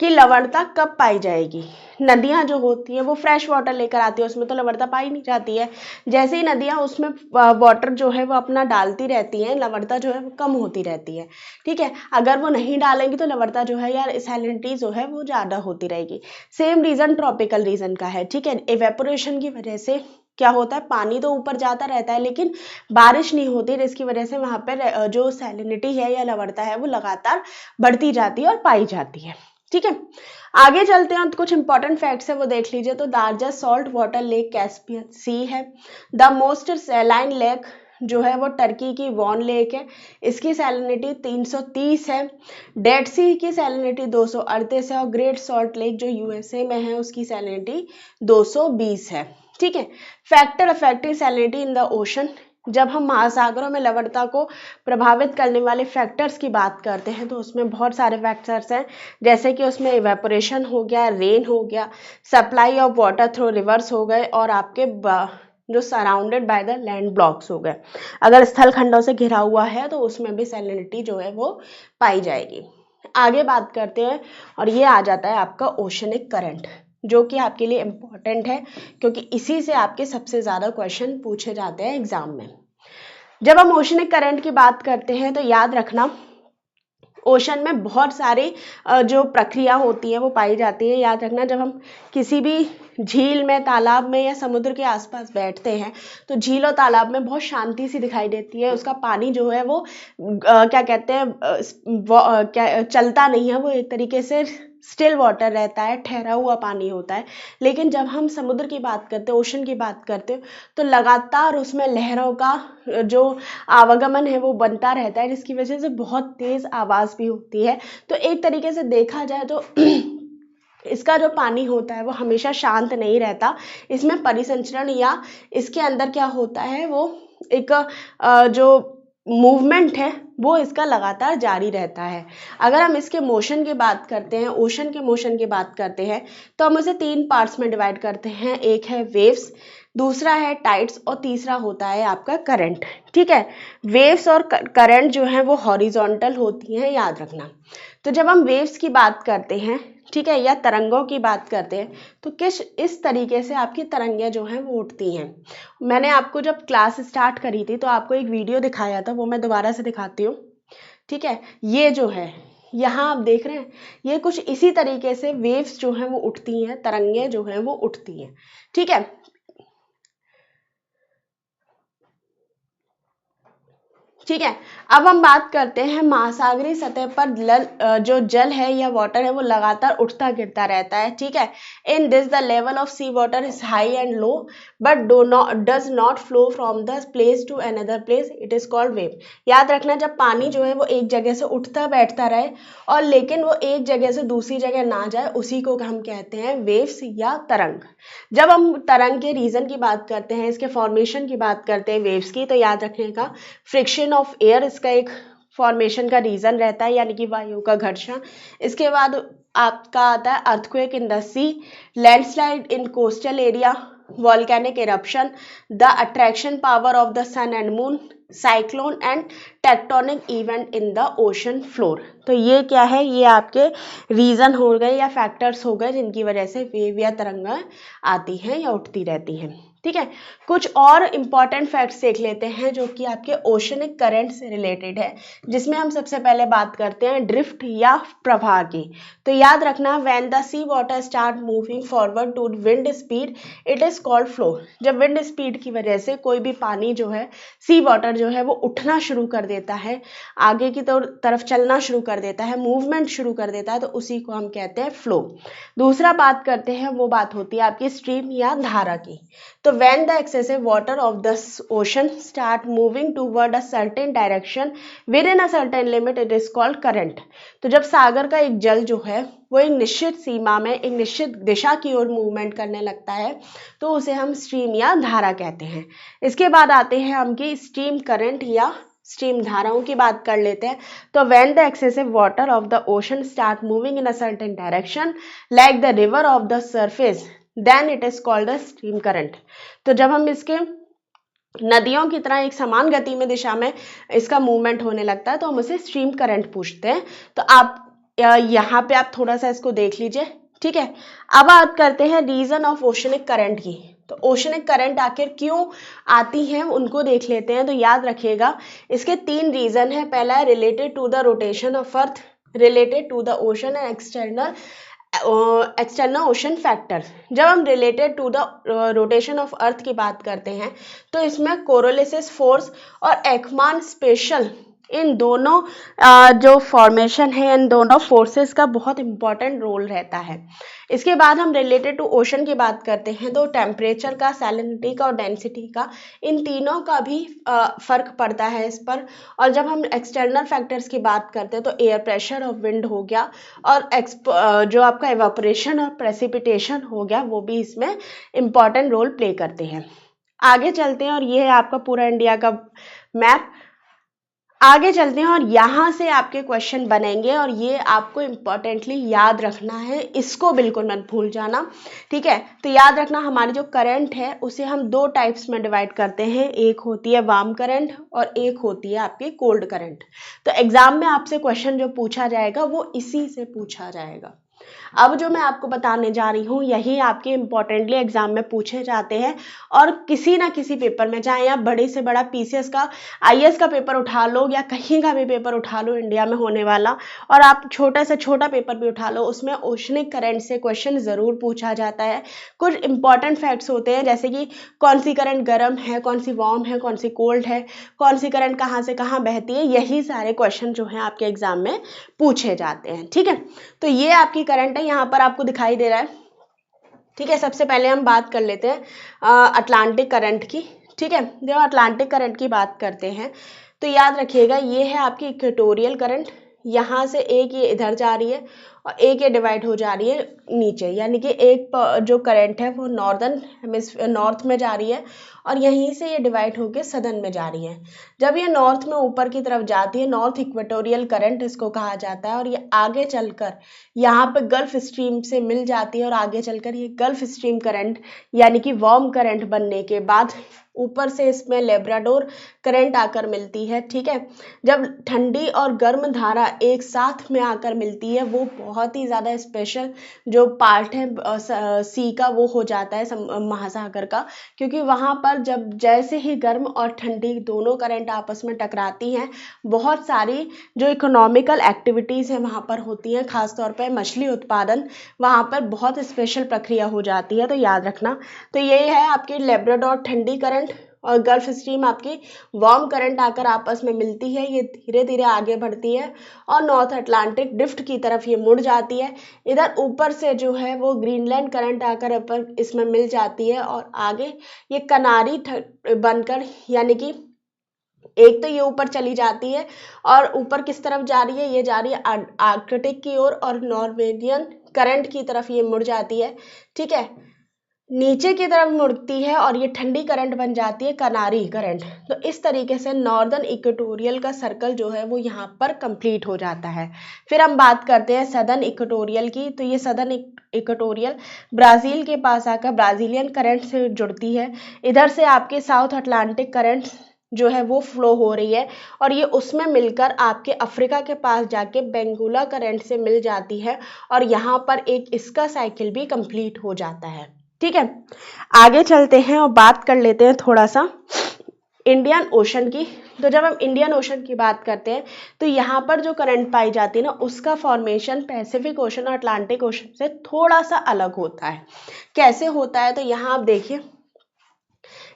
कि लवणता कब पाई जाएगी, नदियां जो होती है वो फ्रेश वाटर लेकर आती है, उसमें तो लवणता पाई नहीं जाती है। जैसे ही नदियां उसमें वाटर जो है वो अपना डालती रहती हैं, लवणता जो है वो कम होती रहती है। ठीक है, अगर वो नहीं डालेंगी तो लवणता जो है यार सैलिनिटी जो है वो ज़्यादा होती रहेगी। सेम रीज़न ट्रॉपिकल रीजन का है। ठीक है, इवेपोरेशन की वजह से क्या होता है, पानी तो ऊपर जाता रहता है लेकिन बारिश नहीं होती, जिसकी वजह से वहां पर जो सैलिनिटी है या लवणता है वो लगातार बढ़ती जाती है और पाई जाती है। ठीक है, आगे चलते हैं तो कुछ इंपॉर्टेंट फैक्ट्स है वो देख लीजिए। तो largest salt water lake Caspian Sea है। द मोस्ट सैलाइन लेक जो है वो टर्की की वॉन लेक है, इसकी सैलिनिटी 330 है। डेड सी की सैलिनिटी 238 है और ग्रेट सॉल्ट लेक जो यूएसए में है उसकी सैलिनिटी 220 है। ठीक है, factor affecting salinity in the ocean. जब हम महासागरों में लवणता को प्रभावित करने वाले फैक्टर्स की बात करते हैं तो उसमें बहुत सारे फैक्टर्स हैं, जैसे कि उसमें इवेपोरेशन हो गया, रेन हो गया, supply of water through reverse हो गए, और आपके जो surrounded by the land blocks हो गए। अगर स्थल खंडों से घिरा हुआ है तो उसमें भी सैलिनिटी जो है वो पाई जाएगी। आगे बात करते हैं और ये आ जाता है आपका ओशनिक करंट, जो कि आपके लिए इम्पोर्टेंट है क्योंकि इसी से आपके सबसे ज़्यादा क्वेश्चन पूछे जाते हैं एग्जाम में। जब हम ओशनिक करंट की बात करते हैं तो याद रखना ओशन में बहुत सारी जो प्रक्रिया होती है वो पाई जाती है। याद रखना जब हम किसी भी झील में, तालाब में या समुद्र के आसपास बैठते हैं तो झील और तालाब में बहुत शांति सी दिखाई देती है, उसका पानी जो है वो क्या कहते हैं क्या चलता नहीं है, वो एक तरीके से स्टिल वाटर रहता है, ठहरा हुआ पानी होता है। लेकिन जब हम समुद्र की बात करते हैं, ओशन की बात करते हैं, तो लगातार उसमें लहरों का जो आवागमन है वो बनता रहता है, जिसकी वजह से बहुत तेज आवाज़ भी होती है। तो एक तरीके से देखा जाए तो इसका जो पानी होता है वो हमेशा शांत नहीं रहता, इसमें परिसंचरण या इसके अंदर क्या होता है वो एक जो मूवमेंट है वो इसका लगातार जारी रहता है। अगर हम इसके मोशन की बात करते हैं, ओशन के मोशन की बात करते हैं, तो हम उसे 3 पार्ट्स में डिवाइड करते हैं। एक है वेव्स, दूसरा है टाइड्स और तीसरा होता है आपका करंट। ठीक है, वेव्स और करंट जो है वो हॉरिजॉन्टल होती हैं, याद रखना। तो जब हम वेव्स की बात करते हैं, ठीक है, या तरंगों की बात करते हैं, तो किस इस तरीके से आपकी तरंगें जो हैं वो उठती हैं। मैंने आपको जब क्लास स्टार्ट करी थी तो आपको एक वीडियो दिखाया था, वो मैं दोबारा से दिखाती हूँ। ठीक है, ये जो है यहाँ आप देख रहे हैं, ये कुछ इसी तरीके से वेव्स जो हैं वो उठती हैं, तरंगें जो हैं वो उठती हैं। ठीक है, ठीक है, अब हम बात करते हैं महासागरीय सतह पर जो जल है या वाटर है वो लगातार उठता गिरता रहता है। ठीक है, in this the level of sea water is high and low but does not flow from the place to another place, it is called wave. याद रखना जब पानी जो है वो एक जगह से उठता बैठता रहे और लेकिन वो एक जगह से दूसरी जगह ना जाए, उसी को हम कहते हैं वेव्स या तरंग। जब हम तरंग के रीजन की बात करते हैं, इसके फॉर्मेशन की बात करते हैं वेव्स की, तो याद रखने का फ्रिक्शन ऑफ एयर इसका एक फॉर्मेशन का रीजन रहता है, यानी कि वायु का घर्षण। इसके बाद आपका आता है earthquake in the sea, landslide in coastal area, volcanic eruption, the attraction power of the sun and moon, cyclone and tectonic event in the ocean floor. तो ये क्या है, ये आपके रीजन हो गए या फैक्टर्स हो गए जिनकी वजह से वेव या तरंगा आती हैं या उठती रहती हैं। ठीक है। कुछ और इम्पॉर्टेंट फैक्ट्स देख लेते हैं जो कि आपके ओशनिक करंट से रिलेटेड है, जिसमें हम सबसे पहले बात करते हैं ड्रिफ्ट या प्रवाह की। तो याद रखना, when the sea water start moving forward to wind speed it is called flow. जब विंड स्पीड की वजह से कोई भी पानी जो है, सी वाटर जो है वो उठना शुरू कर देता है, आगे की तरफ चलना शुरू कर देता है, मूवमेंट शुरू कर देता है, तो उसी को हम कहते हैं फ्लो। दूसरा बात करते हैं, वो बात होती है आपकी स्ट्रीम या धारा की। तो when the excessive water of the ocean start moving toward a certain direction within a certain limit it is called current। तो जब सागर का एक जल जो है वो एक निश्चित सीमा में एक निश्चित दिशा की ओर मूवमेंट करने लगता है तो उसे हम स्ट्रीम या धारा कहते हैं। इसके बाद आते हैं हम की स्ट्रीम करंट या स्ट्रीम धाराओं की बात कर लेते हैं। तो when the excessive water of the ocean start moving in a certain direction like the river of the surface then it is called a stream current। तो जब हम इसके नदियों की तरह एक समान गति में दिशा में इसका मूवमेंट होने लगता है तो हम उसे स्ट्रीम करंट पूछते हैं। तो आप यहाँ पे आप थोड़ा सा इसको देख लीजिए, ठीक है। अब बात करते हैं रीजन ऑफ ओशनिक करंट की। तो ओशनिक करंट आखिर क्यों आती हैं उनको देख लेते हैं। तो याद रखिएगा, इसके 3 रीजन है। पहला है related to the rotation of earth, related to the ocean and external ocean factor. जब हम related to the rotation of earth की बात करते हैं तो इसमें कोरोलिसिस फोर्स और एकमान स्पेशल, इन दोनों जो फॉर्मेशन है, इन दोनों फोर्सेस का बहुत इंपॉर्टेंट रोल रहता है। इसके बाद हम रिलेटेड टू ओशन की बात करते हैं तो टेम्परेचर का, सैलिनिटी का और डेंसिटी का, इन तीनों का भी फर्क पड़ता है इस पर। और जब हम एक्सटर्नल फैक्टर्स की बात करते हैं तो एयर प्रेशर और विंड हो गया और जो आपका एवापोरेशन और प्रेसिपिटेशन हो गया, वो भी इसमें इंपॉर्टेंट रोल प्ले करते हैं। आगे चलते हैं और ये है आपका पूरा इंडिया का मैप। आगे चलते हैं और यहाँ से आपके क्वेश्चन बनेंगे और ये आपको इम्पोर्टेंटली याद रखना है, इसको बिल्कुल मत भूल जाना, ठीक है। तो याद रखना, हमारी जो करंट है उसे हम 2 टाइप्स में डिवाइड करते हैं, एक होती है वार्म करंट और एक होती है आपकी कोल्ड करंट। तो एग्जाम में आपसे क्वेश्चन जो पूछा जाएगा वो इसी से पूछा जाएगा। अब जो मैं आपको बताने जा रही हूँ यही आपके इम्पोर्टेंटली एग्जाम में पूछे जाते हैं और किसी ना किसी पेपर में, चाहे आप बड़े से बड़ा पीसीएस का, आईएएस का पेपर उठा लो या कहीं का भी पेपर उठा लो इंडिया में होने वाला, और आप छोटा से छोटा पेपर भी उठा लो, उसमें ओशनिक करंट से क्वेश्चन जरूर पूछा जाता है। कुछ इंपॉर्टेंट फैक्ट्स होते हैं जैसे कि कौन सी करंट गर्म है, कौन सी वार्म है, कौन सी कोल्ड है, कौन सी करंट कहाँ से कहाँ बहती है, यही सारे क्वेश्चन जो है आपके एग्जाम में पूछे जाते हैं, ठीक है। तो ये आपकी करंट है, यहाँ पर आपको दिखाई दे रहा है, ठीक है। सबसे पहले हम बात कर लेते हैं अटलांटिक करंट की, ठीक है। जब अटलांटिक करंट की बात करते हैं तो याद रखिएगा, ये है आपकी इक्वेटोरियल करंट। यहाँ से एक ये इधर जा रही है और एक ये डिवाइड हो जा रही है नीचे, यानी कि एक जो करंट है वो नॉर्थ में जा रही है और यहीं से ये डिवाइड होकर सदर्न में जा रही है। जब ये नॉर्थ में ऊपर की तरफ जाती है, नॉर्थ इक्वेटोरियल करंट इसको कहा जाता है, और ये आगे चलकर यहाँ पे गल्फ स्ट्रीम से मिल जाती है और आगे चलकर ये गल्फ स्ट्रीम करंट यानी कि वार्म करंट बनने के बाद ऊपर से इसमें लेब्राडोर करंट आकर मिलती है, ठीक है। जब ठंडी और गर्म धारा एक साथ में आकर मिलती है, वो बहुत ही ज़्यादा स्पेशल जो पार्ट है सी का वो हो जाता है महासागर का, क्योंकि वहाँ पर जब जैसे ही गर्म और ठंडी दोनों करंट आपस में टकराती हैं, बहुत सारी जो इकोनॉमिकल एक्टिविटीज़ हैं वहाँ पर होती हैं, खासतौर पर मछली उत्पादन, वहाँ पर बहुत स्पेशल प्रक्रिया हो जाती है। तो याद रखना, तो ये है आपकी लेब्राडोर ठंडी करंट और गल्फ स्ट्रीम आपकी वार्म करंट आकर आपस में मिलती है, ये धीरे धीरे आगे बढ़ती है और नॉर्थ अटलांटिक ड्रिफ्ट की तरफ ये मुड़ जाती है। इधर ऊपर से जो है वो ग्रीनलैंड करंट आकर ऊपर इसमें मिल जाती है और आगे ये कनारी बनकर, यानी कि एक तो ये ऊपर चली जाती है और ऊपर किस तरफ जा रही है, ये जा रही है आर्कटिक की ओर और नॉर्वेजियन करंट की तरफ ये मुड़ जाती है, ठीक है। नीचे की तरफ मुड़ती है और ये ठंडी करंट बन जाती है कनारी करंट। तो इस तरीके से नॉर्दर्न इक्वेटोरियल का सर्कल जो है वो यहाँ पर कंप्लीट हो जाता है। फिर हम बात करते हैं सदर्न इक्वेटोरियल की। तो ये सदर्न इक्वेटोरियल ब्राज़ील के पास आकर ब्राज़ीलियन करंट से जुड़ती है। इधर से आपके साउथ अटलांटिक करंट जो है वो फ्लो हो रही है और ये उसमें मिलकर आपके अफ्रीका के पास जाके बेंगुला करंट से मिल जाती है और यहाँ पर एक इसका साइकिल भी कंप्लीट हो जाता है, ठीक है, आगे चलते हैं और बात कर लेते हैं थोड़ा सा इंडियन ओशन की। तो जब हम इंडियन ओशन की बात करते हैं तो यहाँ पर जो करंट पाई जाती है ना, उसका फॉर्मेशन पैसिफिक ओशन और अटलांटिक ओशन से थोड़ा सा अलग होता है। कैसे होता है, तो यहाँ आप देखिए,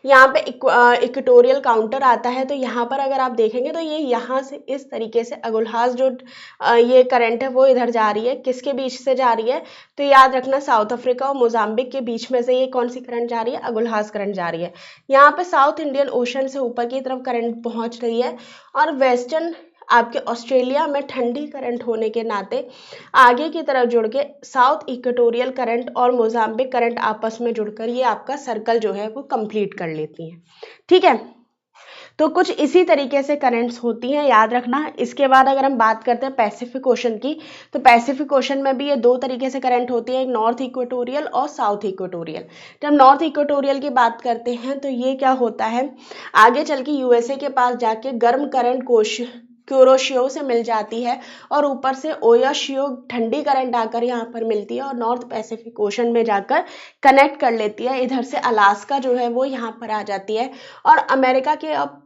यहाँ पे इक्वेटोरियल काउंटर आता है, तो यहाँ पर अगर आप देखेंगे तो ये यहाँ से इस तरीके से अगुलहास जो ये करंट है वो इधर जा रही है। किसके बीच से जा रही है, तो याद रखना साउथ अफ्रीका और मोजाम्बिक के बीच में से ये कौन सी करंट जा रही है, अगुलहास करंट जा रही है। यहाँ पे साउथ इंडियन ओशन से ऊपर की तरफ करंट पहुंच रही है और वेस्टर्न आपके ऑस्ट्रेलिया में ठंडी करंट होने के नाते आगे की तरफ जुड़ के साउथ इक्वेटोरियल करंट और मोजाम्बिक करंट आपस में जुड़कर ये आपका सर्कल जो है वो कंप्लीट कर लेती हैं। ठीक है, तो कुछ इसी तरीके से करंट्स होती हैं, याद रखना। इसके बाद अगर हम बात करते हैं पैसिफिक ओशन की, तो पैसिफिक ओशन में भी ये दो तरीके से करंट होती है, एक नॉर्थ इक्वेटोरियल और साउथ इक्वेटोरियल। जब नॉर्थ इक्वेटोरियल की बात करते हैं तो ये क्या होता है, आगे चल के यूएसए के पास जाके गर्म करंट क्यूरोशियो से मिल जाती है और ऊपर से ओयाशियो ठंडी करंट आकर यहाँ पर मिलती है और नॉर्थ पैसिफिक ओशन में जाकर कनेक्ट कर लेती है। इधर से अलास्का जो है वो यहाँ पर आ जाती है और अमेरिका के अब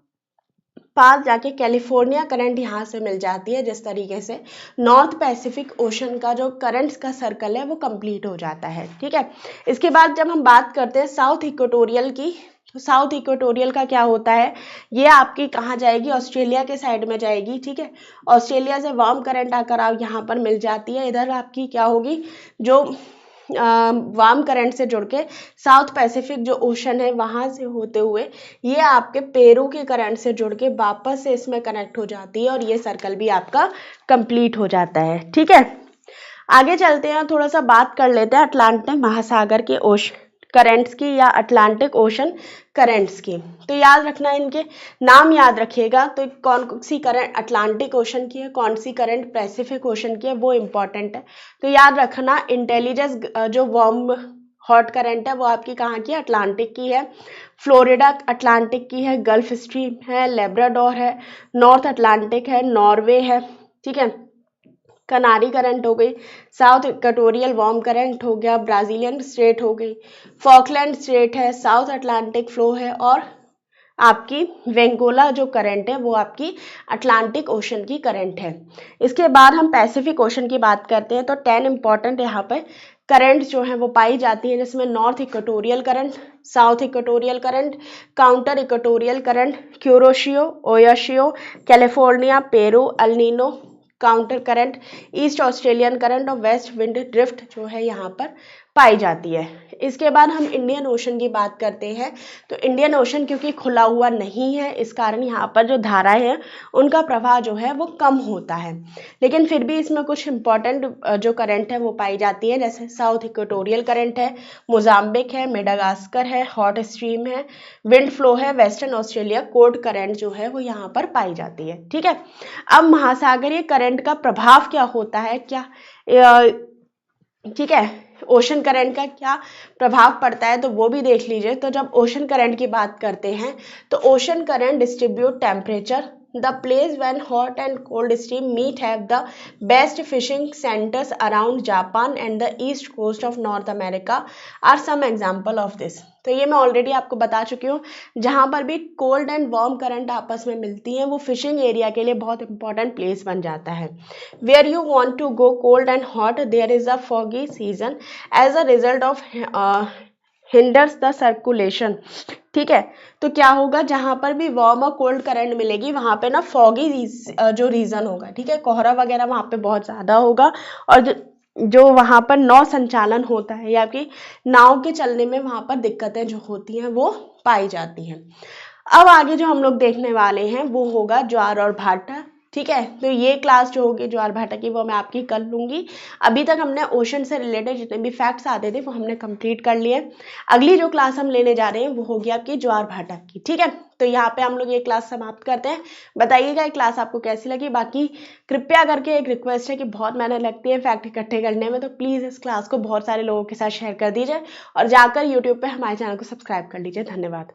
पास जाके कैलिफोर्निया करंट यहाँ से मिल जाती है। जिस तरीके से नॉर्थ पैसिफिक ओशन का जो करंट्स का सर्कल है वो कंप्लीट हो जाता है। ठीक है, इसके बाद जब हम बात करते हैं साउथ इक्वेटोरियल की, तो साउथ इक्वेटोरियल का क्या होता है, ये आपकी कहाँ जाएगी, ऑस्ट्रेलिया के साइड में जाएगी। ठीक है, ऑस्ट्रेलिया से वार्म करंट आकर आप यहाँ पर मिल जाती है। इधर आपकी क्या होगी, जो वार्म करंट से जुड़ के साउथ पैसिफिक जो ओशन है वहां से होते हुए ये आपके पेरू के करंट से जुड़ के वापस से इसमें कनेक्ट हो जाती है और ये सर्कल भी आपका कंप्लीट हो जाता है। ठीक है, आगे चलते हैं, थोड़ा सा बात कर लेते हैं अटलांटिक महासागर के ओशन करंट्स की या अटलांटिक ओशन करंट्स की। तो याद रखना, इनके नाम याद रखिएगा। तो कौन सी करंट अटलांटिक ओशन की है, कौन सी करंट पैसिफिक ओशन की है, वो इंपॉर्टेंट है। तो याद रखना, इंटेलिजेंस जो वार्म हॉट करंट है वो आपकी कहाँ की है, अटलांटिक की है। फ्लोरिडा अटलांटिक की है, गल्फ स्ट्रीम है, लेब्राडोर है, नॉर्थ अटलांटिक है, नॉर्वे है। ठीक है, कनारी करंट हो गई, साउथ इक्वेटोरियल वार्म करंट हो गया, ब्राजीलियन स्ट्रेट हो गई, फॉकलैंड स्ट्रेट है, साउथ अटलांटिक फ्लो है और आपकी वेंगोला जो करंट है वो आपकी अटलांटिक ओशन की करंट है। इसके बाद हम पैसिफिक ओशन की बात करते हैं, तो 10 इंपॉर्टेंट यहाँ पे करंट जो है वो पाई जाती है, जिसमें north equatorial current, south equatorial current, counter equatorial current, Kuroshio, Oyashio, California, Peru, El Niño, counter current, east Australian current और वेस्ट विंड ड्रिफ्ट जो है यहाँ पर पाई जाती है। इसके बाद हम इंडियन ओशन की बात करते हैं, तो इंडियन ओशन क्योंकि खुला हुआ नहीं है, इस कारण यहाँ पर जो धाराएं हैं उनका प्रवाह जो है वो कम होता है, लेकिन फिर भी इसमें कुछ इंपॉर्टेंट जो करंट है वो पाई जाती है, जैसे साउथ इक्वेटोरियल करंट है, मोजाम्बिक है, मेडागास्कर है, हॉट स्ट्रीम है, विंड फ्लो है, वेस्टर्न ऑस्ट्रेलिया कोल्ड करंट जो है वो यहाँ पर पाई जाती है। ठीक है, अब महासागरीय करंट का प्रभाव क्या होता है, क्या ठीक है, ओशन करंट का क्या प्रभाव पड़ता है तो वो भी देख लीजिए। तो जब ओशन करंट की बात करते हैं तो ocean current distribute temperature, the place when hot and cold stream meet have the best fishing centers around Japan and the east coast of North America are some example of this। तो ये मैं already आपको बता चुकी हूँ, जहाँ पर भी कोल्ड एंड वार्म करंट आपस में मिलती हैं वो फिशिंग एरिया के लिए बहुत इंपॉर्टेंट प्लेस बन जाता है। Where you want to go cold and hot there is a foggy season as a result of hinders the circulation. ठीक है, तो क्या होगा, जहां पर भी वार्म और कोल्ड करंट मिलेगी वहां पे ना फॉगी जो रीजन होगा, ठीक है, कोहरा वगैरह वहां पे बहुत ज्यादा होगा और जो वहां पर नौ संचालन होता है या कि नाव के चलने में वहां पर दिक्कतें जो होती हैं वो पाई जाती हैं। अब आगे जो हम लोग देखने वाले हैं वो होगा ज्वार और भाटा। ठीक है, तो ये क्लास जो होगी ज्वार भाटा की वो मैं आपकी कर लूंगी। अभी तक हमने ओशन से रिलेटेड जितने भी फैक्ट्स आते थे वो हमने कंप्लीट कर लिए। अगली जो क्लास हम लेने जा रहे हैं वो होगी आपकी ज्वार भाटा की। ठीक है, तो यहाँ पे हम लोग ये क्लास समाप्त करते हैं। बताइएगा ये क्लास आपको कैसी लगी। बाकी कृपया करके एक रिक्वेस्ट है कि बहुत मेहनत लगती है फैक्ट इकट्ठे करने में, तो प्लीज़ इस क्लास को बहुत सारे लोगों के साथ शेयर कर दीजिए और जाकर यूट्यूब पे हमारे चैनल को सब्सक्राइब कर लीजिए। धन्यवाद।